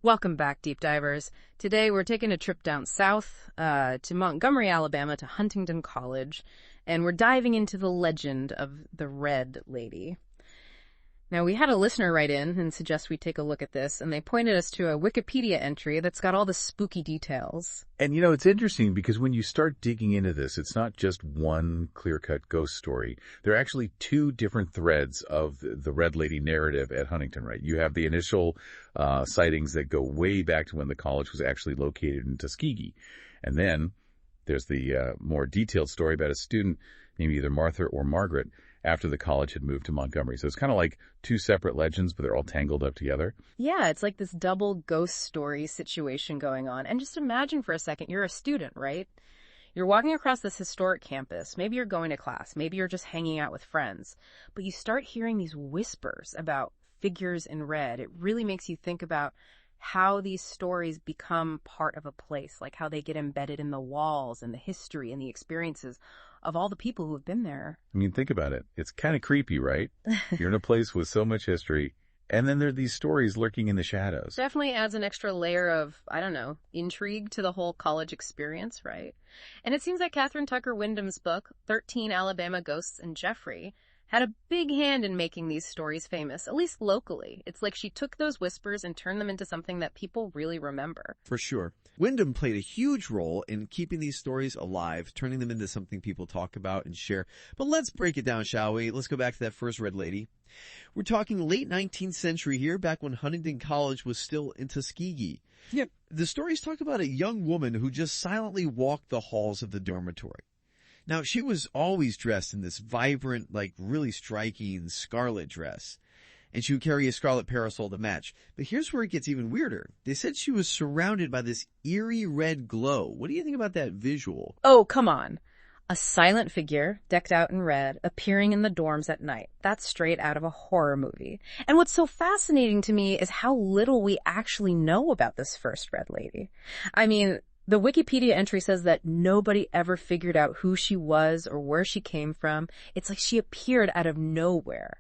Welcome back, Deep Divers. Today we're taking a trip down south to Montgomery, Alabama, to Huntingdon College, and we're diving into the legend of the Red Lady. Now, we had a listener write in and suggest we take a look at this, and they pointed us to a Wikipedia entry that's got all the spooky details. And it's interesting because when you start digging into this, it's not just one clear-cut ghost story. There are actually two different threads of the Red Lady narrative at Huntingdon, right? You have the initial sightings that go way back to when the college was actually located in Tuskegee. And then there's the more detailed story about a student named either Martha or Margaret after the college had moved to Montgomery. So it's kind of like two separate legends, but they're all tangled up together. Yeah, it's like this double ghost story situation going on. And just imagine for a second, you're a student, right? You're walking across this historic campus. Maybe you're going to class. Maybe you're just hanging out with friends. But you start hearing these whispers about figures in red. It really makes you think about how these stories become part of a place, like how they get embedded in the walls and the history and the experiences of all the people who have been there. I mean, think about it. It's kind of creepy, right? You're in a place with so much history, and then there are these stories lurking in the shadows. Definitely adds an extra layer of, intrigue to the whole college experience, right? And it seems like Catherine Tucker Wyndham's book, 13 Alabama Ghosts and Jeffrey, had a big hand in making these stories famous, at least locally. It's like she took those whispers and turned them into something that people really remember. For sure. Wyndham played a huge role in keeping these stories alive, turning them into something people talk about and share. But let's break it down, shall we? Let's go back to that first Red Lady. We're talking late 19th century here, back when Huntingdon College was still in Tuskegee. Yeah. The stories talk about a young woman who just silently walked the halls of the dormitory. Now, she was always dressed in this vibrant, really striking scarlet dress. And she would carry a scarlet parasol to match. But here's where it gets even weirder. They said she was surrounded by this eerie red glow. What do you think about that visual? Oh, come on. A silent figure, decked out in red, appearing in the dorms at night. That's straight out of a horror movie. And what's so fascinating to me is how little we actually know about this first Red Lady. I mean, the Wikipedia entry says that nobody ever figured out who she was or where she came from. It's like she appeared out of nowhere.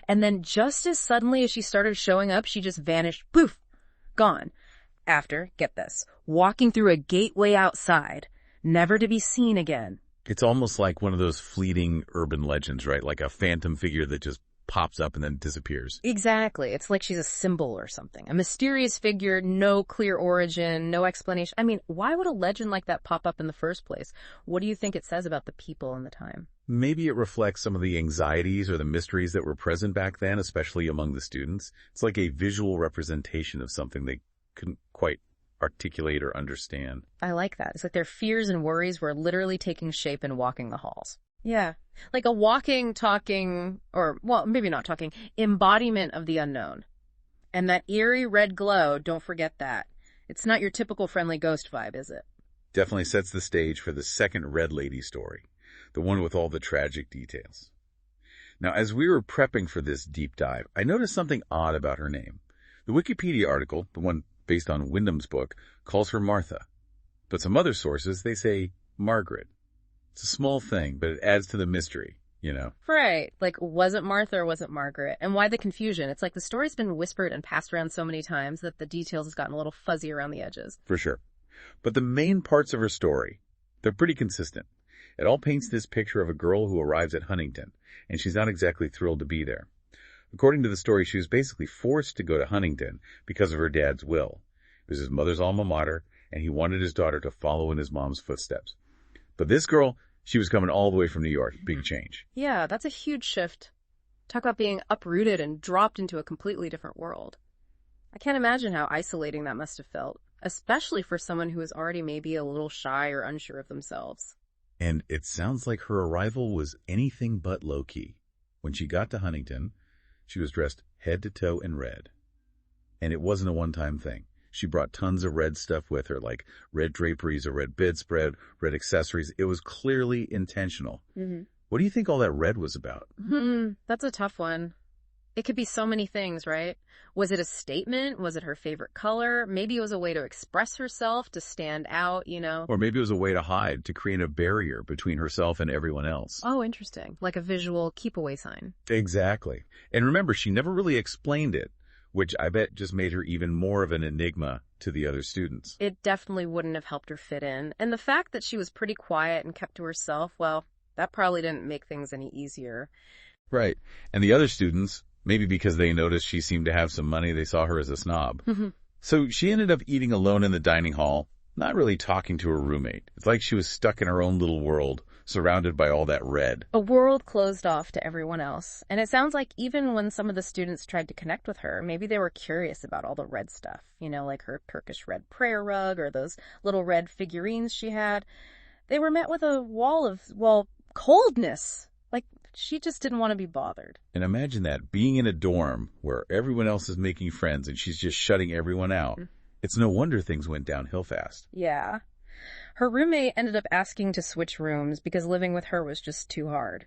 And then just as suddenly as she started showing up, she just vanished. Poof! Gone. After, get this, walking through a gateway outside, never to be seen again. It's almost like one of those fleeting urban legends, right? Like a phantom figure that just pops up and then disappears. Exactly. It's like she's a symbol or something. A mysterious figure, no clear origin, no explanation. I mean, why would a legend like that pop up in the first place? What do you think it says about the people in the time? Maybe it reflects some of the anxieties or the mysteries that were present back then, especially among the students. It's like a visual representation of something they couldn't quite articulate or understand. I like that. It's like their fears and worries were literally taking shape and walking the halls. Yeah. Like a walking, talking, or, well, maybe not talking, embodiment of the unknown. And that eerie red glow, don't forget that. It's not your typical friendly ghost vibe, is it? Definitely sets the stage for the second Red Lady story, the one with all the tragic details. Now, as we were prepping for this deep dive, I noticed something odd about her name. The Wikipedia article, the one based on Wyndham's book, calls her Martha. But some other sources, they say Margaret. It's a small thing, but it adds to the mystery, Right. Like, was it Martha or was it Margaret? And why the confusion? It's like the story's been whispered and passed around so many times that the details has gotten a little fuzzy around the edges. For sure. But the main parts of her story, they're pretty consistent. It all paints this picture of a girl who arrives at Huntingdon, and she's not exactly thrilled to be there. According to the story, she was basically forced to go to Huntingdon because of her dad's will. It was his mother's alma mater, and he wanted his daughter to follow in his mom's footsteps. But this girl, she was coming all the way from New York. Big change. Yeah, that's a huge shift. Talk about being uprooted and dropped into a completely different world. I can't imagine how isolating that must have felt, especially for someone who is already maybe a little shy or unsure of themselves. And it sounds like her arrival was anything but low-key. When she got to Huntingdon, she was dressed head to toe in red. And it wasn't a one-time thing. She brought tons of red stuff with her, like red draperies, a red bedspread, red accessories. It was clearly intentional. Mm-hmm. What do you think all that red was about? That's a tough one. It could be so many things, right? Was it a statement? Was it her favorite color? Maybe it was a way to express herself, to stand out, Or maybe it was a way to hide, to create a barrier between herself and everyone else. Oh, interesting. Like a visual keep-away sign. Exactly. And remember, she never really explained it. which I bet just made her even more of an enigma to the other students. It definitely wouldn't have helped her fit in. And the fact that she was pretty quiet and kept to herself, well, that probably didn't make things any easier. Right. And the other students, maybe because they noticed she seemed to have some money, they saw her as a snob. So she ended up eating alone in the dining hall, not really talking to her roommate. It's like she was stuck in her own little world, surrounded by all that red. A world closed off to everyone else. And it sounds like even when some of the students tried to connect with her, maybe they were curious about all the red stuff, like her Turkish red prayer rug or those little red figurines she had. They were met with a wall of, coldness. Like, she just didn't want to be bothered. And imagine that, being in a dorm where everyone else is making friends and she's just shutting everyone out. It's no wonder things went downhill fast. Yeah. Her roommate ended up asking to switch rooms because living with her was just too hard.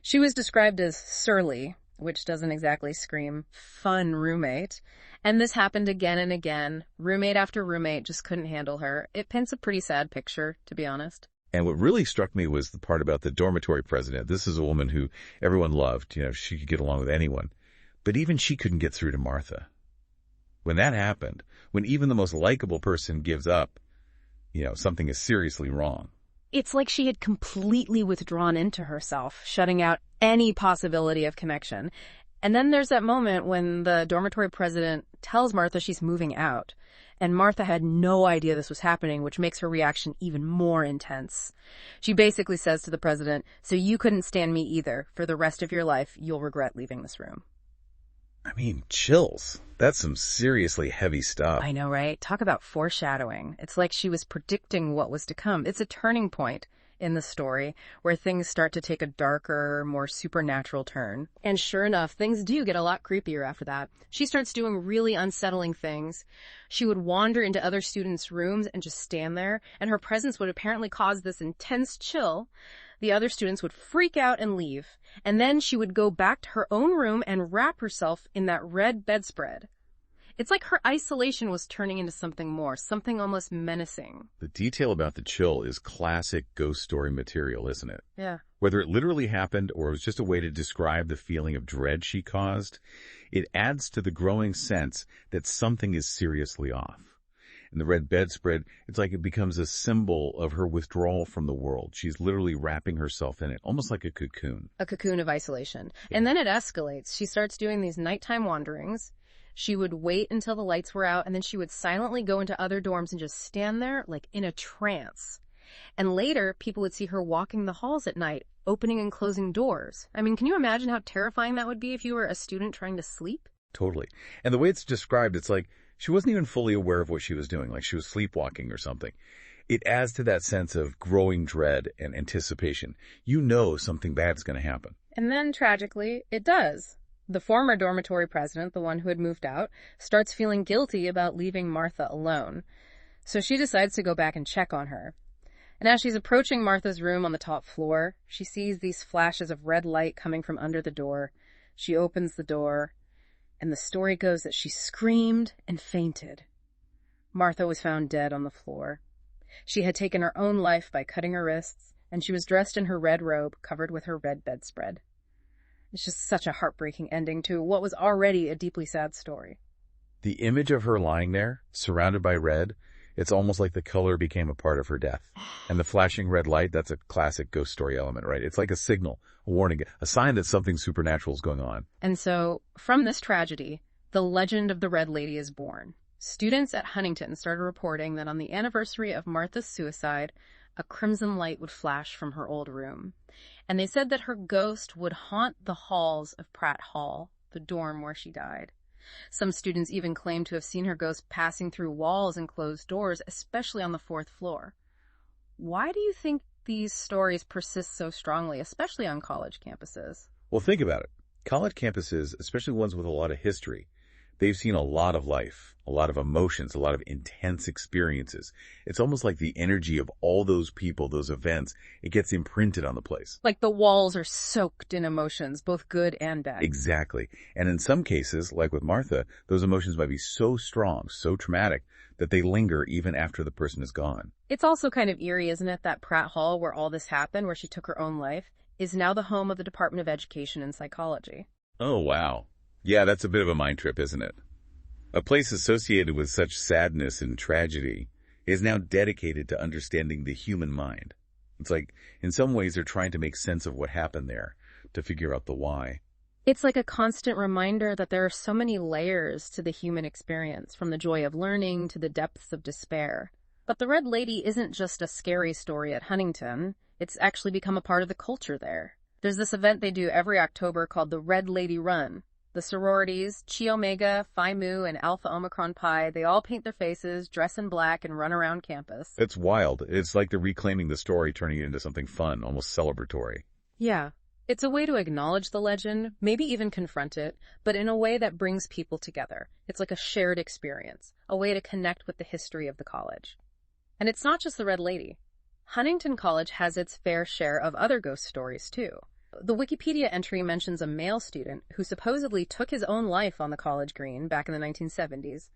She was described as surly, which doesn't exactly scream fun roommate. And this happened again and again. Roommate after roommate just couldn't handle her. It paints a pretty sad picture, to be honest. And what really struck me was the part about the dormitory president. This is a woman who everyone loved. She could get along with anyone. But even she couldn't get through to Martha. When that happened, when even the most likable person gives up, something is seriously wrong. It's like she had completely withdrawn into herself, shutting out any possibility of connection. And then there's that moment when the dormitory president tells Martha she's moving out. And Martha had no idea this was happening, which makes her reaction even more intense. She basically says to the president, "So you couldn't stand me either. For the rest of your life, you'll regret leaving this room." I mean, chills. That's some seriously heavy stuff. I know, right? Talk about foreshadowing. It's like she was predicting what was to come. It's a turning point in the story where things start to take a darker, more supernatural turn. And sure enough, things do get a lot creepier after that. She starts doing really unsettling things. She would wander into other students' rooms and just stand there, and her presence would apparently cause this intense chill. The other students would freak out and leave, and then she would go back to her own room and wrap herself in that red bedspread. It's like her isolation was turning into something more, something almost menacing. The detail about the chill is classic ghost story material, isn't it? Yeah. Whether it literally happened or it was just a way to describe the feeling of dread she caused, it adds to the growing sense that something is seriously off. And the red bedspread, it's like it becomes a symbol of her withdrawal from the world. She's literally wrapping herself in it, almost like a cocoon. A cocoon of isolation. Yeah. And then it escalates. She starts doing these nighttime wanderings. She would wait until the lights were out, and then she would silently go into other dorms and just stand there like in a trance. And later, people would see her walking the halls at night, opening and closing doors. I mean, can you imagine how terrifying that would be if you were a student trying to sleep? Totally. And the way it's described, it's like she wasn't even fully aware of what she was doing, like she was sleepwalking or something. It adds to that sense of growing dread and anticipation. You know something bad's going to happen. And then, tragically, it does. The former dormitory president, the one who had moved out, starts feeling guilty about leaving Martha alone. So she decides to go back and check on her. And as she's approaching Martha's room on the top floor, she sees these flashes of red light coming from under the door. She opens the door, and the story goes that she screamed and fainted. Martha was found dead on the floor. She had taken her own life by cutting her wrists, and she was dressed in her red robe covered with her red bedspread. It's just such a heartbreaking ending to what was already a deeply sad story. The image of her lying there, surrounded by red, it's almost like the color became a part of her death. And the flashing red light, that's a classic ghost story element, right? It's like a signal, a warning, a sign that something supernatural is going on. And so, from this tragedy, the legend of the Red Lady is born. Students at Huntingdon started reporting that on the anniversary of Martha's suicide, a crimson light would flash from her old room. And they said that her ghost would haunt the halls of Pratt Hall, the dorm where she died. Some students even claimed to have seen her ghost passing through walls and closed doors, especially on the 4th floor. Why do you think these stories persist so strongly, especially on college campuses? Well, think about it. College campuses, especially ones with a lot of history, they've seen a lot of life, a lot of emotions, a lot of intense experiences. It's almost like the energy of all those people, those events, it gets imprinted on the place. Like the walls are soaked in emotions, both good and bad. Exactly. And in some cases, like with Martha, those emotions might be so strong, so traumatic, that they linger even after the person is gone. It's also kind of eerie, isn't it, that Pratt Hall, where all this happened, where she took her own life, is now the home of the Department of Education and Psychology. Oh, wow. Yeah, that's a bit of a mind trip, isn't it? A place associated with such sadness and tragedy is now dedicated to understanding the human mind. It's like, in some ways, they're trying to make sense of what happened there, to figure out the why. It's like a constant reminder that there are so many layers to the human experience, from the joy of learning to the depths of despair. But the Red Lady isn't just a scary story at Huntington. It's actually become a part of the culture there. There's this event they do every October called the Red Lady Run. The sororities, Chi Omega, Phi Mu, and Alpha Omicron Pi, they all paint their faces, dress in black, and run around campus. It's wild. It's like they're reclaiming the story, turning it into something fun, almost celebratory. Yeah. It's a way to acknowledge the legend, maybe even confront it, but in a way that brings people together. It's like a shared experience, a way to connect with the history of the college. And it's not just the Red Lady. Huntingdon College has its fair share of other ghost stories, too. The Wikipedia entry mentions a male student who supposedly took his own life on the college green back in the 1970s,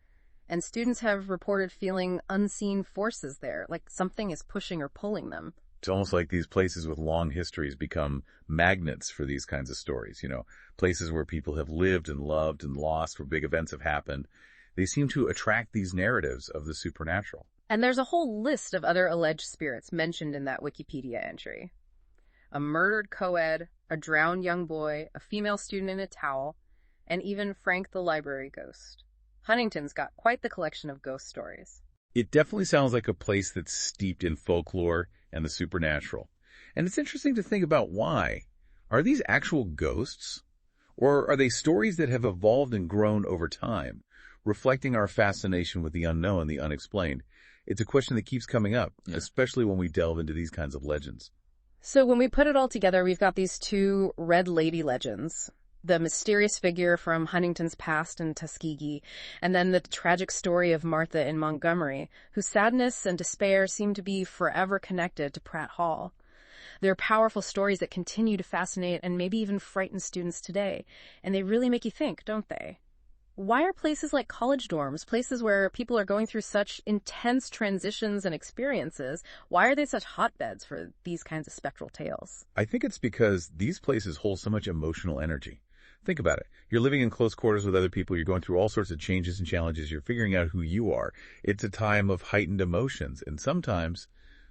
and students have reported feeling unseen forces there, like something is pushing or pulling them. It's almost like these places with long histories become magnets for these kinds of stories, places where people have lived and loved and lost, where big events have happened. They seem to attract these narratives of the supernatural. And there's a whole list of other alleged spirits mentioned in that Wikipedia entry. A murdered co-ed, a drowned young boy, a female student in a towel, and even Frank the library ghost. Huntington's got quite the collection of ghost stories. It definitely sounds like a place that's steeped in folklore and the supernatural. And it's interesting to think about why. Are these actual ghosts? Or are they stories that have evolved and grown over time, reflecting our fascination with the unknown, the unexplained? It's a question that keeps coming up, especially when we delve into these kinds of legends. So when we put it all together, we've got these two Red Lady legends. The mysterious figure from Huntington's past in Tuskegee, and then the tragic story of Martha in Montgomery, whose sadness and despair seem to be forever connected to Pratt Hall. They're powerful stories that continue to fascinate and maybe even frighten students today, and they really make you think, don't they? Why are places like college dorms, places where people are going through such intense transitions and experiences, why are they such hotbeds for these kinds of spectral tales? I think it's because these places hold so much emotional energy. Think about it. You're living in close quarters with other people. You're going through all sorts of changes and challenges. You're figuring out who you are. It's a time of heightened emotions. And sometimes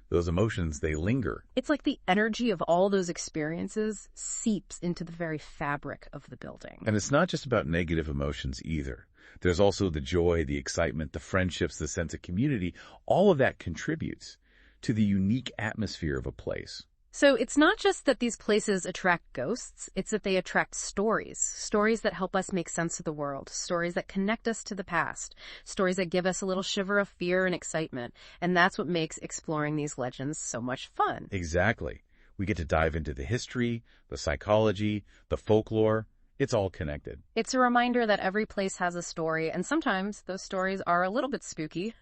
those emotions, they linger. It's like the energy of all those experiences seeps into the very fabric of the building. And it's not just about negative emotions either. There's also the joy, the excitement, the friendships, the sense of community. All of that contributes to the unique atmosphere of a place. So it's not just that these places attract ghosts, it's that they attract stories that help us make sense of the world, stories that connect us to the past, stories that give us a little shiver of fear and excitement. And that's what makes exploring these legends so much fun. Exactly. We get to dive into the history, the psychology, the folklore. It's all connected. It's a reminder that every place has a story, and sometimes those stories are a little bit spooky.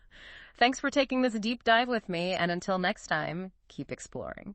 Thanks for taking this deep dive with me, and until next time, keep exploring.